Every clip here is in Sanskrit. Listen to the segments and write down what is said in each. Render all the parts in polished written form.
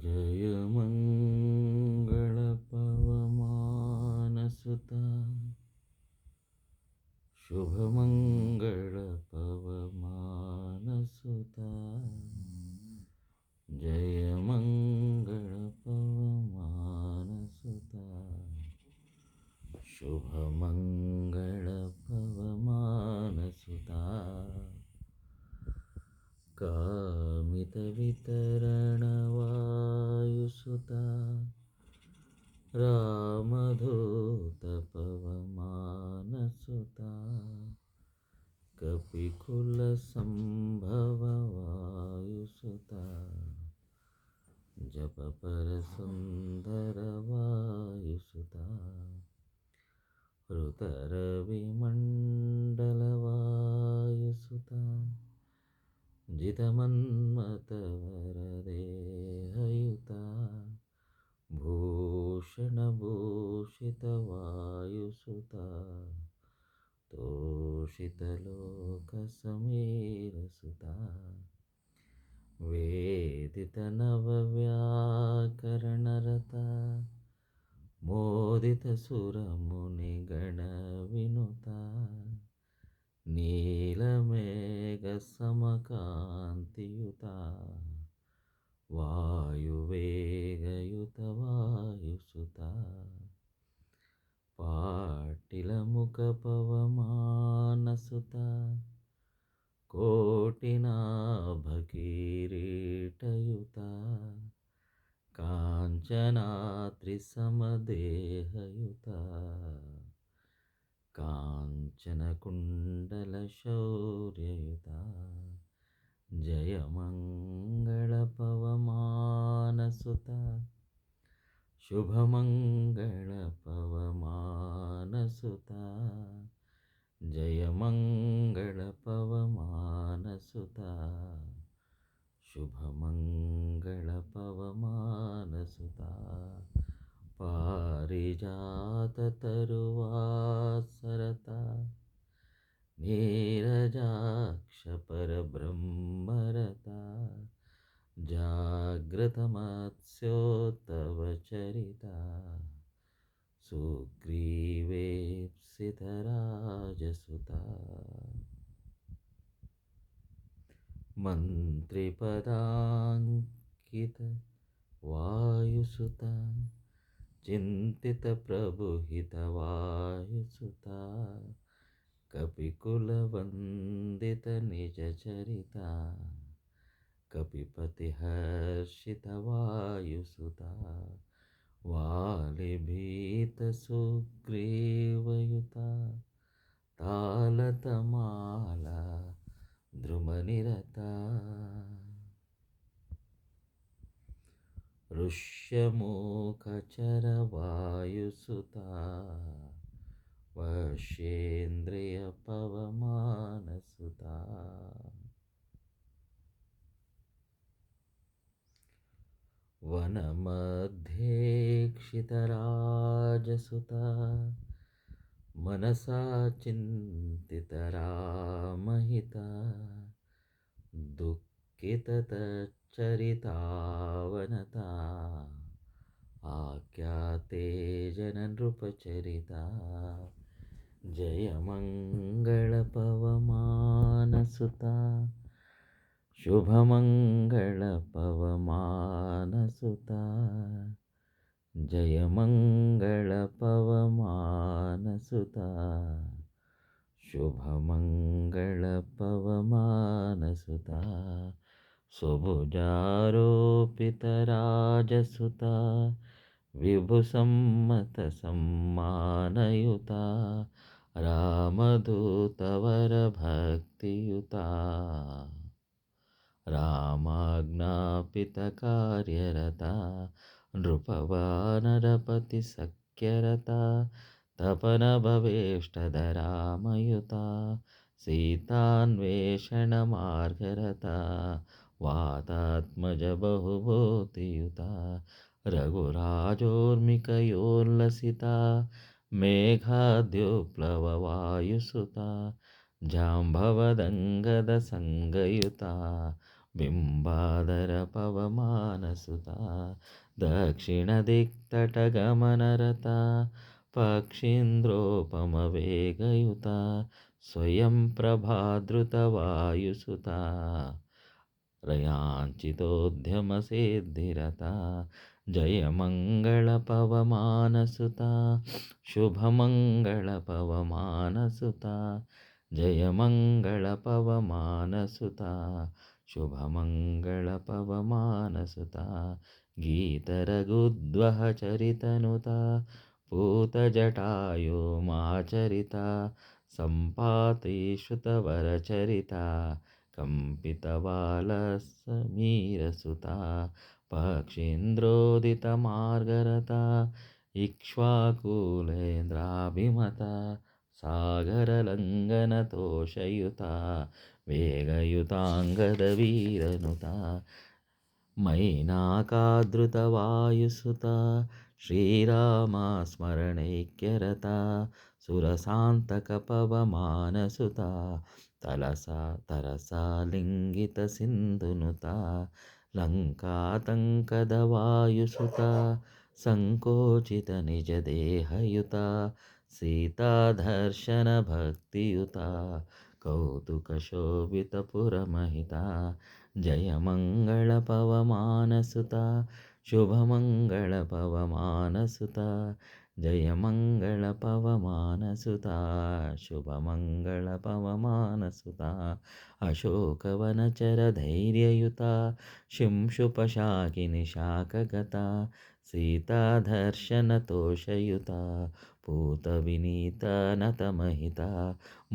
जय मङ्गलपवमानसुता शुभमङ्गलपवमानसुता जय मङ्गलपवमानसुता शुभमङ्गलपवमानसुता कामितवितरणवायुसुता रामधूतपवमानसुता कपिकुलसम्भववायुसुता जपपरसुन्दरवायुसुता ऋतरविमण्डलवायुसुता जितमन्मथवरदेहयुता भूषणभूषितवायुसुता तोषितलोकसमीरसुता वेदितनवव्याकरणरता मोदितसुरमुनिगणविनुता नीलमेघसमकान्तियुता वायुवेगयुतवायुसुता पाटिलमुखपवमानसुता कोटिनाभकिरीटयुता काञ्चनाद्रिसमदेहयुता काञ्चनकुण्डलशौर्ययुता जयमङ्गलपवमानसुता शुभमङ्गलपवमानसुता जयमङ्गलपवमानसुता शुभमङ्गलपवमानसुता पारिजाततरुवासरता नीरजाक्षपरब्रह्मरता जाग्रतमत्स्योत्तवचरिता सुग्रीवेप्सितराजसुता मन्त्रिपदाङ्कितवायुसुता चिन्तितप्रभुहितवायुसुता कपिकुलवन्दितनिजचरिता कपिपतिहर्षितवायुसुता वालिभीतसुग्रीवयुता तालतमाला द्रुमनिरता ऋष्यमूखचरवायुसुता वश्येन्द्रियपवमानसुता वनमध्येक्षितराजसुता मनसा चिन्तितरामहिता दुःखिततच्चरितावनता आख्याते जननृपचरिता जयमङ्गलपवमानसुता शुभमङ्गलपवमानसुता जयमङ्गलपवमानसुता शुभमङ्गलपवमानसुता स्वभुजारोपितराजसुता विभुसम्मतसम्मानयुता रामदूतवरभक्तियुता रामाज्ञापितकार्यरता नृपवानरपतिसख्यरता तपनभवेष्टदरामयुता सीतान्वेषणमार्गरता वातात्मजबहुभूतियुता रघुराजोर्मिकयोल्लसिता मेघाद्युप्लववायुसुता जाम्भवदङ्गदसङ्गयुता बिम्बादर पवमानसुता दक्षिणदिक्तटगमनरता पक्षीन्द्रोपमवेगयुता स्वयं प्रभाद्रुतवायुसुता रयाञ्चितोद्यमसिद्धिरता जयमङ्गलपवमानसुता शुभमङ्गलपवमानसुता जयमङ्गलपवमानसुता शुभमङ्गलपवमानसुता गीतरघुद्वहचरितनुता पूतजटायो माचरिता सम्पाति श्रुतवरचरिता कम्पितबालसमीरसुता पक्षीन्द्रोदितमार्गरता इक्ष्वाकुलेन्द्राभिमता सागरलङ्घनतोषयुता वेगयुताङ्गदवीरनुता मैनाकादृतवायुसुता श्रीरामा स्मरणैक्यरता सुरसान्तकपवमानसुता तलसा तरसा लिङ्गितसिन्धुनुता लङ्कातङ्कदवायुसुता सङ्कोचितनिजदेहयुता सीतादर्शनभक्तियुता कौतुकशोभितपुरमहिता जयमङ्गलपवमानसुता शुभमङ्गलपवमानसुता जयमङ्गलपवमानसुता शुभमङ्गलपवमानसुता अशोकवनचरधैर्ययुता शिंशुपशाकिनिशाकगता सीतादर्शनतोषयुता पूतविनीतनतमहिता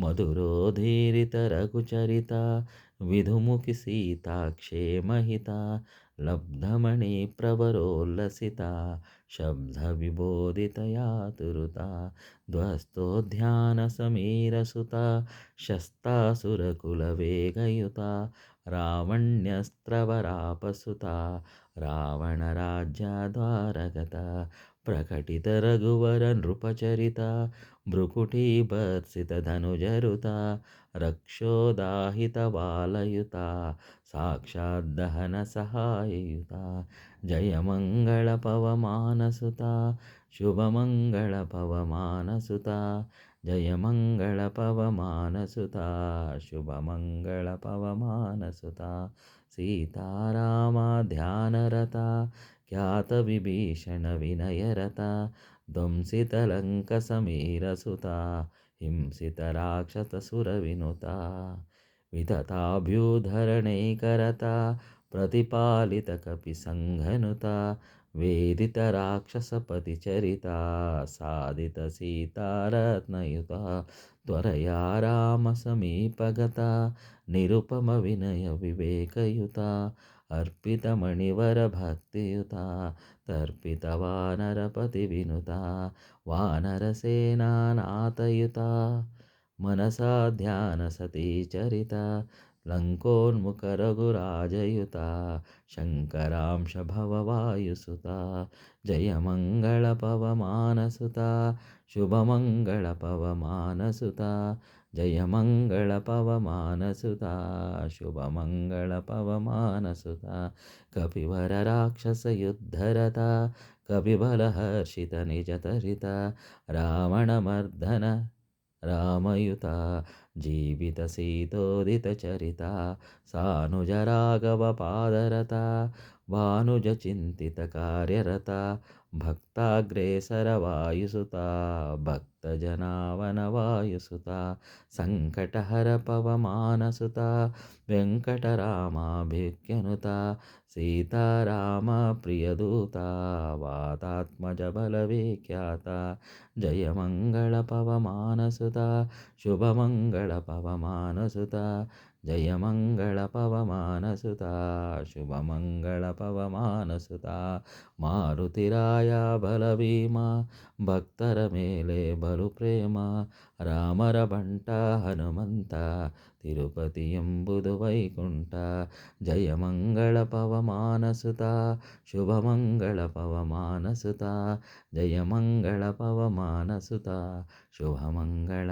मधुरोधीरितरघुचरिता विधुमुखि सीताक्षेमहिता लब्धमणिप्रवरोल्लसिता शब्दविबोधितयातुरुता ध्वस्तोद्यानसमीरसुता शस्तासुरकुलवेगयुता रावण्यस्त्रवरापसुता रावणराज्यद्वारगता प्रकटितरघुवरनृपचरिता भ्रुकुटीभर्त्सितधनुजरुता रक्षोदाहितबालयुता साक्षाद्दहनसहाययुता जयमङ्गलपवमानसुता शुभमङ्गलपवमानसुता जयमङ्गलपवमानसुता शुभमङ्गलपवमानसुता सीतारामाध्यानरता ख्यातविभीषणविनयरता ध्वंसितलङ्कसमीरसुता हिंसितराक्षससुरविनुता वितताभ्युद्धरणैकरता प्रतिपालितकपिसङ्घनुता वेदितराक्षसपतिचरिता साधितसीतारत्नयुता त्वरया रामसमीपगता निरुपमविनयविवेकयुता अर्पितमणिवरभक्तियुता तर्पितवानरपतिविनुता वानरसेनानाथयुता मनसा ध्यानसती चरिता लङ्कोन्मुखरघुराजयुता शङ्करांशभववायुसुता जयमङ्गलपवमानसुता शुभमङ्गलपवमानसुता जयमङ्गलपवमानसुता शुभमङ्गलपवमानसुता कपिवरराक्षसयुद्धरता कपिबलहर्षितनिजतरिता रावणमर्दन रामयुता जीवितसीतोदितचरिता सानुजराघवपादरता भानुजचिन्तितकार्यरता भक्ताग्रेसरवायुसुता भक्तजनावनवायुसुता सङ्कटहरपवमानसुता वेङ्कटरामाभिक्यनुता सीतारामप्रियदूता वातात्मजबलविख्याता जयमङ्गलपवमानसुता शुभमङ्गलपवमानसुता जयमङ्गलपवमानसुता शुभमङ्गलपवमानसुता मारुतिराया बलभीमा ಭಕ್ತರ ಮೇಲೆ ಬಲು ಪ್ರೇಮ ರಾಮರ ಬಂಟ ಹನುಮಂತ ತಿರುಪತಿ ಎಂಬುದು ವೈಕುಂಠ ಜಯಮಂಗಳ ಪವಮಾನಸುತ ಶುಭಮಂಗಳ ಪವಮಾನಸುತ ಜಯಮಂಗಳ ಪವಮಾನಸುತ ಶುಭಮಂಗಳ